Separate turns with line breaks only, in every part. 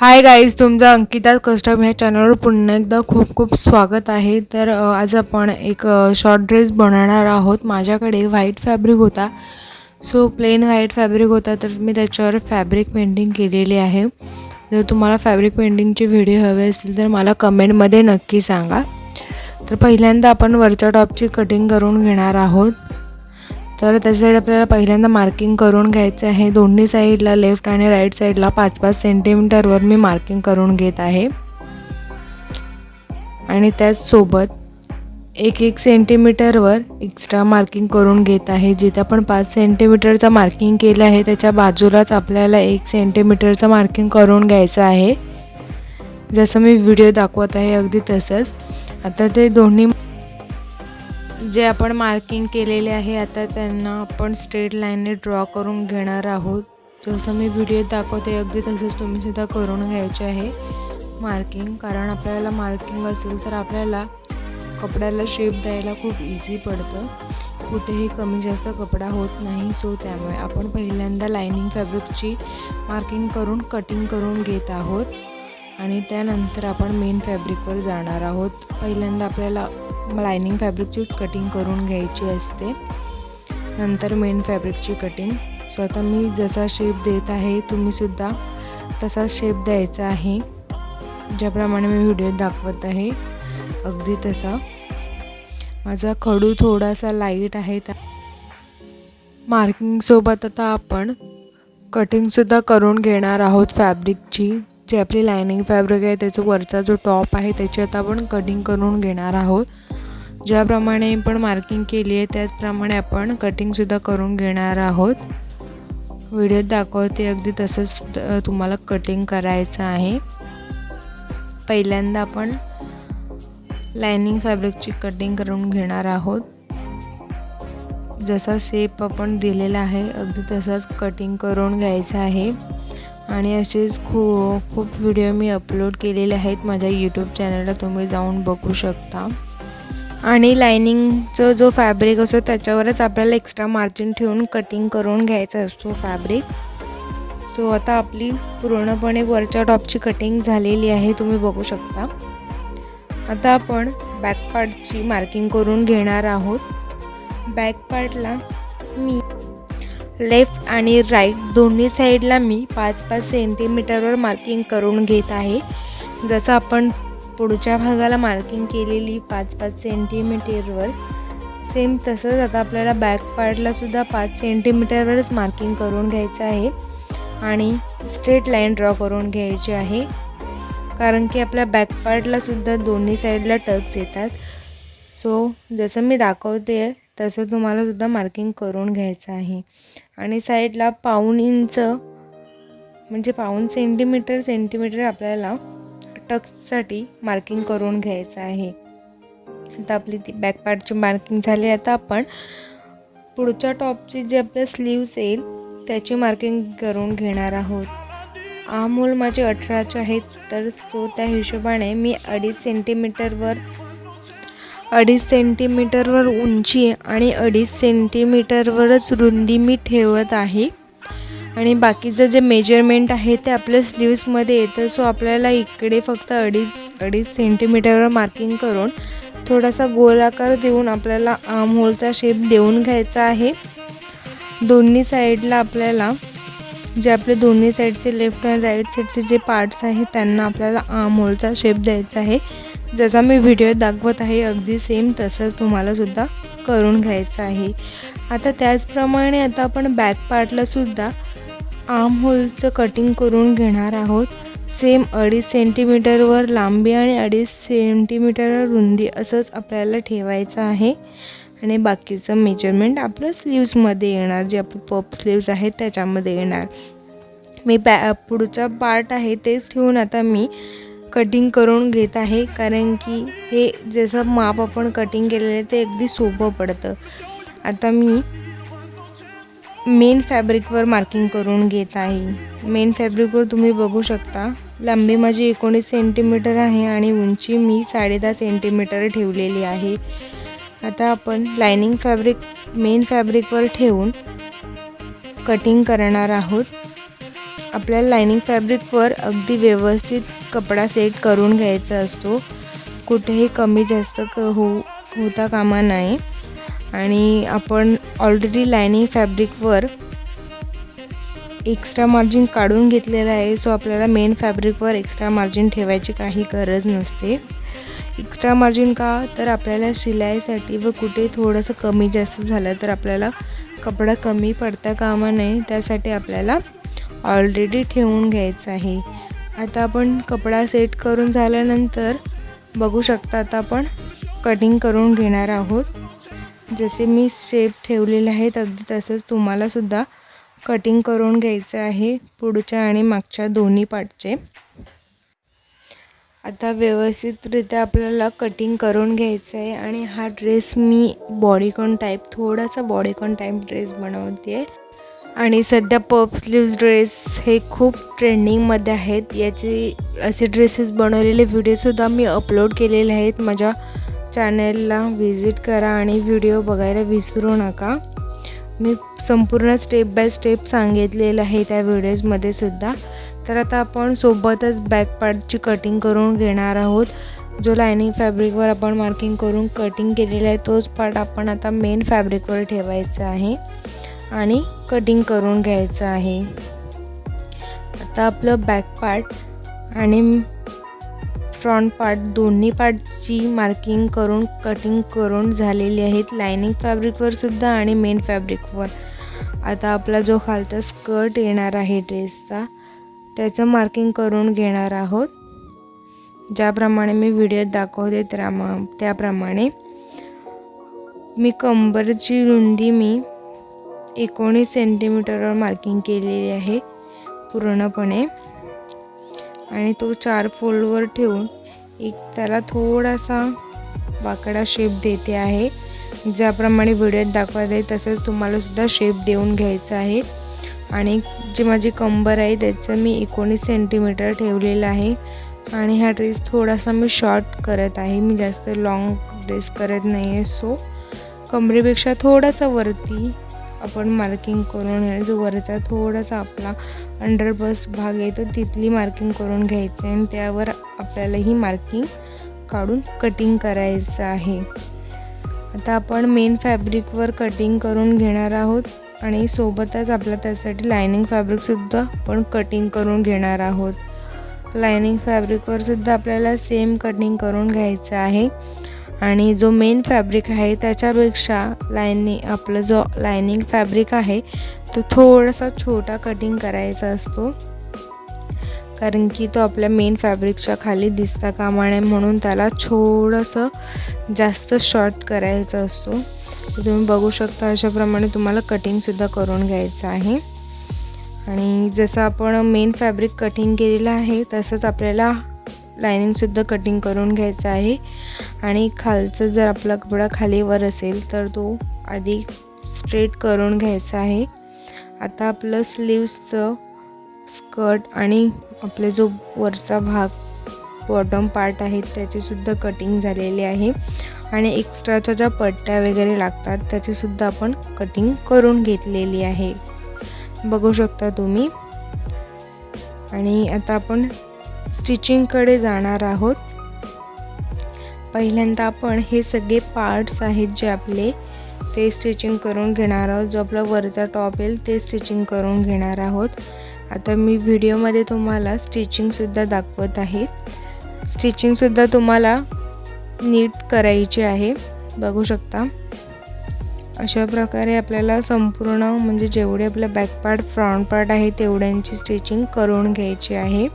Hi guys, तुमचं Ankita custom ह्या चॅनलवर पुन्हा एकदा खूप खूप स्वागत आहे। तर आज आपण एक शॉर्ट ड्रेस बनवणार आहोत। माझ्याकडे व्हाईट फॅब्रिक होता, सो प्लेन व्हाईट फॅब्रिक होता, तर मी त्याच्यावर फॅब्रिक पेंटिंग केलेली आहे। जर तुम्हाला फॅब्रिक पेंटिंगचे व्हिडिओ हवे असतील तर मला कमेंटमध्ये नक्की सांगा। तर पहिल्यांदा आपण वरच्या टॉपची कटिंग करून घेणार आहोत। तर त्यासाठी आपल्याला पहिल्यांदा मार्किंग करून घ्यायचे आहे। दोन्ही साईडला लेफ्ट आणि राईट साईडला 5-5 सेंटीमीटरवर मी मार्किंग करून घेत आहे आणि त्याच सोबत 1-1 सेंटीमीटरवर एक्स्ट्रा मार्किंग करून घेत आहे। जिथे आपण 5 सेंटीमीटरचा मार्किंग केलं आहे त्याच्या बाजूलाच आपल्याला 1 सेंटीमीटरचा मार्किंग करून घ्यायचं आहे। जसं मी व्हिडिओ दाखवत आहे अगदी तसंच। आता ते दोन्ही जे आपण मार्किंग केलेले आहे आता त्यांना आपण स्ट्रेट लाईनने ड्रॉ करून घेणार आहोत। जसं मी व्हिडिओ दाखवते अगदी तसंच तुम्ही सुद्धा करून घ्यायचे आहे मार्किंग, कारण आपल्याला मार्किंग असेल तर आपल्याला कपड्याला शेप द्यायला खूप इझी पडतं, कुठेही कमी जास्त कपडा होत नाही। सो त्यामुळे आपण पहिल्यांदा लायनिंग फॅब्रिकची मार्किंग करून कटिंग करून घेत आहोत आणि त्यानंतर आपण मेन फॅब्रिकवर जाणार आहोत। पहिल्यांदा आपल्याला लायनिंग फॅब्रिकची कटिंग करून घ्यायची असते, नंतर मेन फॅब्रिकची कटिंग। सो आता मी जसा शेप देत आहे तुम्ही सुद्धा तसा शेप द्यायचा आहे, ज्याप्रमाणे मी व्हिडिओ दाखवत आहे अगदी तसा। माझा खडू थोडासा लाईट आहे, मार्किंगसोबत आता आपण कटिंगसुद्धा करून घेणार आहोत फॅब्रिकची। जे आपली लायनिंग फॅब्रिक आहे त्याचा वरचा जो टॉप आहे त्याची आता आपण कटिंग करून घेणार आहोत। ज्याप्रमाणे आपण मार्किंग केली आहे त्याचप्रमाणे आपण कटिंगसुद्धा करून घेणार आहोत। व्हिडिओत दाखवते अगदी तसंच तुम्हाला कटिंग करायचं आहे। पहिल्यांदा आपण लायनिंग फॅब्रिकची कटिंग करून घेणार आहोत। जसा शेप आपण दिलेला आहे अगदी तसाच कटिंग करून घ्यायचं आहे आणि असेच खूप व्हिडिओ मी अपलोड केलेले आहेत माझ्या यूट्यूब चॅनलला, तुम्ही जाऊन बघू शकता। आणि लायनिंगचा जो फॅब्रिक असतो त्याच्यावरच आपल्याला एक्स्ट्रा मार्जिन ठेवून कटिंग करून घ्यायचा असतो फॅब्रिक। सो आता आपली पूर्णपणे वरच्या टॉपची कटिंग झालेली आहे, तुम्ही बघू शकता। आता आपण बॅक पार्टची मार्किंग करून घेणार आहोत। बॅक पार्टला मी लेफ्ट आणि राईट दोन्ही साईडला मी 5-5 सेंटीमीटरवर मार्किंग करून घेत आहे। जसं आपण पुढच्या भागाला मार्किंग केलेली 5-5 सेंटीमीटरवर, सेम तसंच आता आपल्याला बॅक पार्टला सुद्धा 5 सेंटीमीटरवरच मार्किंग करून घ्यायचं आहे आणि स्ट्रेट लाईन ड्रॉ करून घ्यायची आहे, कारण की आपल्या बॅक पार्टला सुद्धा दोन्ही साईडला टक्स येतात। सो जसं मी दाखवते तसं तुम्हाला सुद्धा मार्किंग करून घ्यायचं आहे आणि साईडला पाऊण इंच म्हणजे पाऊण सेंटीमीटर आपल्याला टक्ससाठी मार्किंग करून घ्यायचं आहे। आता आपली ती बॅक पार्टची मार्किंग झाली। आता आपण पुढच्या टॉपची जे आपल्या स्लीव्स येईल त्याची मार्किंग करून घेणार आहोत। आर्म होल माझे 18चे आहेत, तर सो त्या हिशोबाने मी 2.5 सेंटीमीटरवर उंची आणि 2.5 सेंटीमीटरवरच रुंदी मी ठेवत आहे आणि बाकीचं जे मेजरमेंट आहे ते आपल्या स्लीव्समध्ये येतं। सो आपल्याला इकडे फक्त 2.5 सेंटीमीटरवर मार्किंग करून थोडासा गोलाकार देऊन आपल्याला आर्म होलचा शेप देऊन घ्यायचा आहे। दोन्ही साईडला आपल्याला जे आपले दोन्ही साईडचे लेफ्ट आणि राईट साईडचे जे पार्ट्स आहेत त्यांना आपल्याला आर्म होलचा शेप द्यायचा आहे। जसा मी व्हिडिओ दाखवत आहे अगदी सेम तसंच तुम्हाला सुद्धा करून घ्यायचं आहे। आता त्याचप्रमाणे आता आपण बॅक पार्टला सुद्धा आर्म होलचं कटिंग करून घेणार आहोत। सेम 2.5 सेंटीमीटरवर लांबी आणि 2.5 सेंटीमीटरवर रुंदी असंच आपल्याला ठेवायचं आहे आणि बाकीचं मेजरमेंट आपलं स्लीव्समध्ये येणार, जे आपले पफ स्लीव्स आहेत त्याच्यामध्ये येणार। मी पुढचा पार्ट आहे तेच ठेवून आता मी कटिंग करून घेत आहे, कारण की हे जसं माप आपण कटिंग केलेलं आहे ते अगदी सोपं पडतं। आता मी मेन फॅब्रिकवर मार्किंग करून घेत आहे। मेन फॅब्रिकवर तुम्ही बघू शकता लांबी माझी 19 सेंटीमीटर आहे आणि उंची मी 10.5 सेंटीमीटर ठेवलेली आहे। आता आपण लायनिंग फॅब्रिक मेन फॅब्रिकवर ठेवून कटिंग करणार आहोत। आपल्याला लायनिंग फॅब्रिकवर अगदी व्यवस्थित कपडा सेट करून घ्यायचा असतो, कुठेही कमी जास्त होता कामा नये। आणि आपण ऑलरेडी लायनिंग फॅब्रिकवर एक्स्ट्रा मार्जिन काढून घेतलेला आहे, सो आपल्याला मेन फॅब्रिकवर एक्स्ट्रा मार्जिन ठेवायची काही गरज नसते। एक्स्ट्रा मार्जिन का, तर आपल्याला शिलाईसाठी व कुठे थोडंसं कमी जास्त झालं तर आपल्याला कपडा कमी पडता कामा नये, त्यासाठी आपल्याला ऑलरेडी ठेवून घ्यायचं आहे। आता आपण कपडा सेट करून झाल्यानंतर बघू शकता, आता आपण कटिंग करून घेणार आहोत। जसे मी शेप ठेवलेले आहेत अगदी तसंच तुम्हाला सुद्धा कटिंग करून घ्यायचं आहे, पुढच्या आणि मागच्या दोन्ही पार्टचे। आता व्यवस्थितरित्या आपल्याला कटिंग करून घ्यायचं आहे। आणि हा ड्रेस मी बॉडीकॉन टाईप, थोडासा बॉडीकॉन टाईप ड्रेस बनवते आहे। आणि सध्या पफ स्लीव्ज ड्रेस हे खूप ट्रेंडिंगमध्ये आहेत, याचे असे ड्रेसेस बनवलेले व्हिडिओसुद्धा मी अपलोड केलेले आहेत। माझ्या चॅनलला व्हिजिट करा आणि व्हिडिओ बघायला विसरू नका। मी संपूर्ण स्टेप बाय स्टेप सांगितलेलं आहे त्या व्हिडिओजमध्ये सुद्धा। तर आता आपण सोबतच बॅक पार्टची कटिंग करून घेणार आहोत। जो लायनिंग फॅब्रिकवर आपण मार्किंग करून कटिंग केलेला आहे तोच पार्ट आपण आता मेन फॅब्रिकवर ठेवायचा आहे आणि कटिंग करून घ्यायचं आहे। आता आपलं बॅक पार्ट आणि फ्रंट पार्ट दोन्ही पार्टची मार्किंग करून कटिंग करून झालेली आहेत, लायनिंग फॅब्रिकवर सुद्धा आणि मेन फॅब्रिकवर। आता आपला जो खालचा स्कर्ट येणार आहे ड्रेसचा, त्याचं मार्किंग करून घेणार आहोत। ज्याप्रमाणे मी व्हिडिओत दाखवते त्याप्रमाणे मी कंबरची रुंदी 19 सेंटीमीटरवर मार्किंग केलेली आहे पूर्णपणे। आणि तो 4 फोल्डवर ठेवून एक त्याला थोडासा वाकडा शेप देते आहे, ज्याप्रमाणे व्हिडिओत दाखवत आहे तसंच तुम्हाला सुद्धा शेप देऊन घ्यायचा आहे। आणि जी माझी कंबर आहे त्याचं मी 19 सेंटीमीटर ठेवलेलं आहे। आणि हा ड्रेस थोडासा मी शॉर्ट करत आहे, मी जास्त लॉंग ड्रेस करत नाही आहे, सो कमरेपेक्षा थोडासा वरती आपण मार्किंग करून जो वरचा थोडासा आपला अंडरबस्ट भाग येतो तिथली मार्किंग करून घ्यायचं आहे। आणि त्यावर आपल्याला ही मार्किंग काढून कटिंग करायचं आहे। आता आपण मेन फॅब्रिकवर कटिंग करून घेणार आहोत आणि सोबतच आपला त्यासाठी लायनिंग फॅब्रिकसुद्धा आपण कटिंग करून घेणार आहोत। लायनिंग फॅब्रिकवर सुद्धा आपल्याला सेम कटिंग करून घ्यायचं आहे। आणि जो मेन फॅब्रिक आहे त्याच्यापेक्षा आपलं जो लायनिंग फॅब्रिक आहे तो थोडासा छोटा कटिंग करायचा असतो, कारण की तो आपल्या मेन फॅब्रिकच्या खाली दिसता कामा नये म्हणून त्याला थोडंसं जास्त शॉर्ट करायचा असतो। तुम्ही बघू शकता अशाप्रमाणे तुम्हाला कटिंगसुद्धा करून घ्यायचं आहे। आणि जसं आपण मेन फॅब्रिक कटिंग केलेलं आहे तसंच आपल्याला लायनिंगसुद्धा कटिंग करून घ्यायचं आहे। आणि खालचं जर आपला कपडा खालीवर असेल तर तो आधी स्ट्रेट करून घ्यायचा आहे। आता आपलं स्लीव्सचं स्कर्ट आणि आपले जो वरचा भाग बॉटम पार्ट आहे त्याचीसुद्धा कटिंग झालेली आहे। आणि एक्स्ट्राच्या ज्या पट्ट्या वगैरे लागतात त्याचीसुद्धा आपण कटिंग करून घेतलेली आहे, बघू शकता तुम्ही। आणि आता आपण स्टिचिंगकडे जाणार आहोत। पहिल्यांदा आपण हे सगळे पार्ट्स आहेत जे आपले ते स्टिचिंग करून घेणार आहोत। जो आपला वरचा टॉप येईल ते स्टिचिंग करून घेणार आहोत। आता मी व्हिडिओमध्ये तुम्हाला स्टिचिंगसुद्धा दाखवत आहे। स्टिचिंगसुद्धा तुम्हाला नीट करायची आहे, बघू शकता। अशा प्रकारे आपल्याला संपूर्ण म्हणजे जेवढे आपला बॅक पार्ट फ्रंट पार्ट आहे तेवढ्यांची स्टिचिंग करून घ्यायची आहे।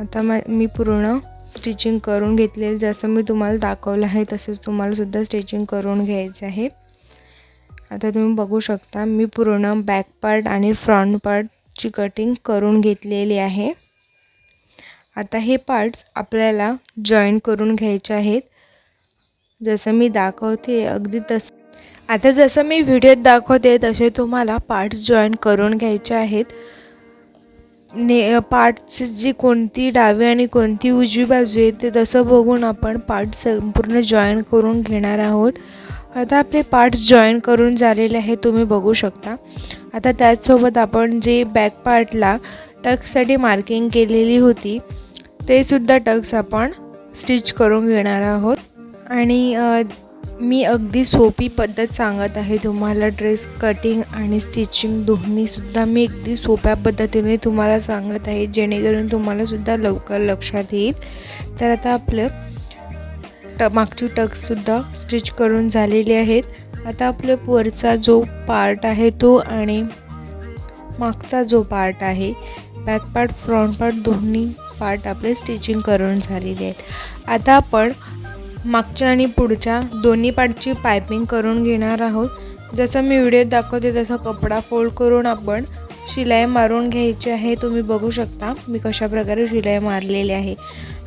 आता मी पूर्ण स्टिचिंग करून घेतलेली, जसं मी तुम्हाला दाखवलं आहे तसंच तुम्हाला सुद्धा स्टिचिंग करून घ्यायचं आहे। आता तुम्ही बघू शकता मी पूर्ण बॅक पार्ट आणि फ्रंट पार्टची कटिंग करून घेतलेली आहे। आता हे पार्ट्स आपल्याला जॉईन करून घ्यायचे आहेत, जसं मी दाखवते अगदी तसं। आता जसं मी व्हिडिओत दाखवते तसे तुम्हाला पार्ट्स जॉईन करून घ्यायचे आहेत। पार्ट्स जी कोणती डावी आणि कोणती उजवी बाजू आहे ते तसं बघून आपण पार्ट संपूर्ण जॉईन करून घेणार आहोत। आता आपले पार्ट्स जॉईन करून झालेले आहे, तुम्ही बघू शकता। आता त्याचसोबत आपण जे बॅक पार्टला टक्ससाठी मार्किंग केलेली होती ते सुद्धा टक्स आपण स्टिच करून घेणार आहोत। आणि मी अगदी सोपी पद्धत सांगत आहे तुम्हाला। ड्रेस कटिंग आणि स्टिचिंग दोन्हीसुद्धा मी अगदी सोप्या पद्धतीने तुम्हाला सांगत आहे, जेणेकरून तुम्हालासुद्धा लवकर लक्षात येईल। तर आता आपलं मागची टक्ससुद्धा स्टिच करून झालेली आहेत। आता आपलं वरचा जो पार्ट आहे तो आणि मागचा जो पार्ट आहे, बॅक पार्ट फ्रंट पार्ट दोन्ही पार्ट आपले स्टिचिंग करून झालेले आहेत। आता आपण मागच्या आणि पुढच्या दोन्ही पार्टची पायपिंग करून घेणार आहोत। जसं मी व्हिडिओत दाखवते तसा कपडा फोल्ड करून आपण शिलाई मारून घ्यायची आहे। तुम्ही बघू शकता मी कशा प्रकारे शिलाई मारलेली आहे।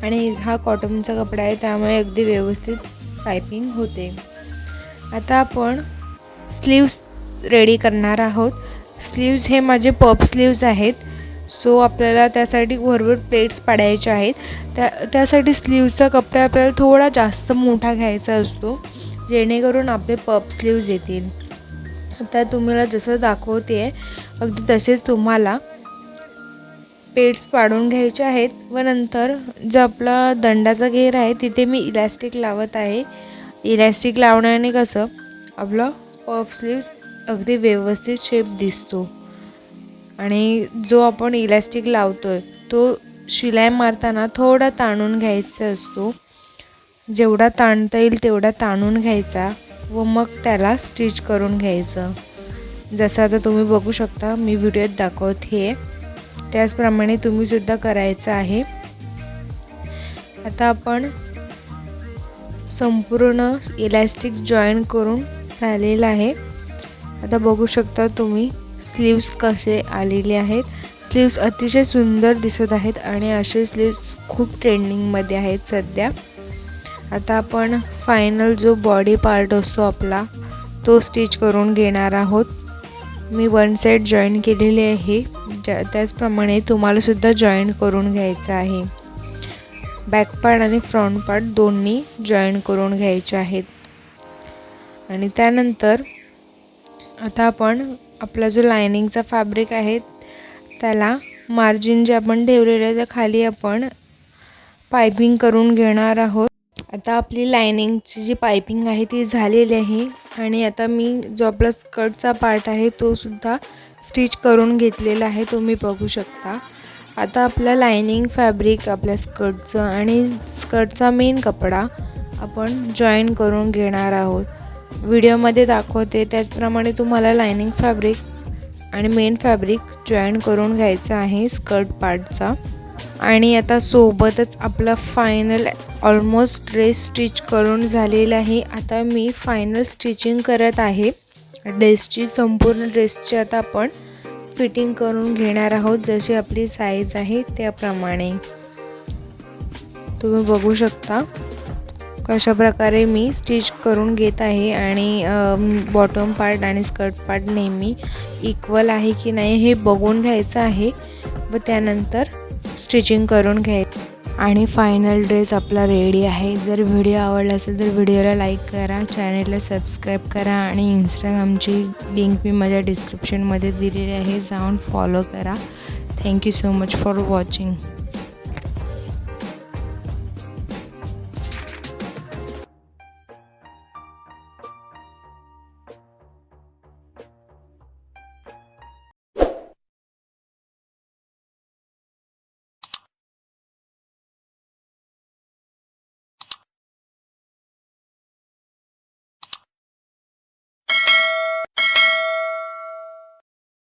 आणि हा कॉटनचा कपडा आहे, त्यामुळे अगदी व्यवस्थित पायपिंग होते। आता आपण स्लीव्स रेडी करणार आहोत। स्लीव्स हे माझे पफ स्लीव्स आहेत, सो आपल्याला त्यासाठी भरपूर प्लेट्स पाडायचे आहेत। त्यासाठी स्लीव्सचा कपडा आपल्याला थोडा जास्त मोठा घ्यायचा असतो, जेणेकरून आपले पफ स्लीव्स येतील। आता तुम्हाला जसं दाखवते अगदी तसेच तुम्हाला प्लेट्स पाडून घ्यायचे आहेत। व नंतर जो आपला दंडाचा घेर आहे तिथे मी इलास्टिक लावत आहे। इलास्टिक लावण्याने कसं आपला पफ स्लीव्स अगदी व्यवस्थित शेप दिसतो। आणि जो आपण इलास्टिक लावतोय तो शिलाई मारताना थोडा ताणून घ्यायचा असतो। जेवढा ताणता येईल तेवढा ताणून घ्यायचा व मग त्याला स्टिच करून घ्यायचं। जसं आता तुम्ही बघू शकता मी व्हिडिओत दाखवते, त्याचप्रमाणे तुम्ही सुद्धा करायचं आहे। आता आपण संपूर्ण इलास्टिक जॉईन करून झालेलं आहे। आता बघू शकता तुम्ही स्लीव्स कसे आलेले आहेत। स्लीव्स अतिशय सुंदर दिसत आहेत आणि असे स्लीव्स खूप ट्रेंडिंगमध्ये आहेत सध्या। आता आपण फायनल जो बॉडी पार्ट असतो आपला तो स्टिच करून घेणार आहोत। मी वन साइड जॉईन केलेली आहे, त्याचप्रमाणे तुम्हाला सुद्धा जॉईन करून घ्यायचं आहे। बॅक पार्ट आणि फ्रंट पार्ट दोन्ही जॉईन करून घ्यायचे आहेत। आणि त्यानंतर आता आपण आपला जो लायनिंगचा फॅब्रिक आहे त्याला मार्जिन जे आपण ठेवलेलं आहे त्या खाली आपण पायपिंग करून घेणार आहोत। आता आपली लायनिंगची जी पायपिंग आहे ती झालेली आहे। आणि आता मी जो आपला स्कर्टचा पार्ट आहे तो सुद्धा स्टिच करून घेतलेला आहे, तुम्ही बघू शकता। आता आपला लायनिंग फॅब्रिक आपल्या स्कर्टचं आणि स्कर्टचा मेन कपडा आपण जॉईन करून घेणार आहोत। व्हिडिओमध्ये दाखवते त्याचप्रमाणे तुम्हाला लायनिंग फॅब्रिक आणि मेन फॅब्रिक जॉईन करून घ्यायचं आहे स्कर्ट पार्टचा। आणि आता सोबतच आपला फायनल ऑलमोस्ट ड्रेस स्टिच करून झालेला आहे। आता मी फायनल स्टिचिंग करत आहे ड्रेसची। संपूर्ण ड्रेसची आता आपण फिटिंग करून घेणार आहोत, जशी आपली साईज आहे त्याप्रमाणे। तुम्ही बघू शकता कशा प्रकारे मी स्टिच करून घेत आहे। आणि बॉटम पार्ट आणि स्कर्ट पार्ट नेहमी इक्वल आहे की नाही हे बघून घ्यायचं आहे व त्यानंतर स्टिचिंग करून घ्यायचं। आणि फायनल ड्रेस आपला रेडी आहे। जर व्हिडिओ आवडला असेल तर व्हिडिओला लाईक करा, चॅनलला सबस्क्राईब करा आणि इंस्टाग्रामची लिंक मी माझ्या डिस्क्रिप्शनमध्ये दिलेली आहे, जाऊन फॉलो करा। Thank you so much for watching.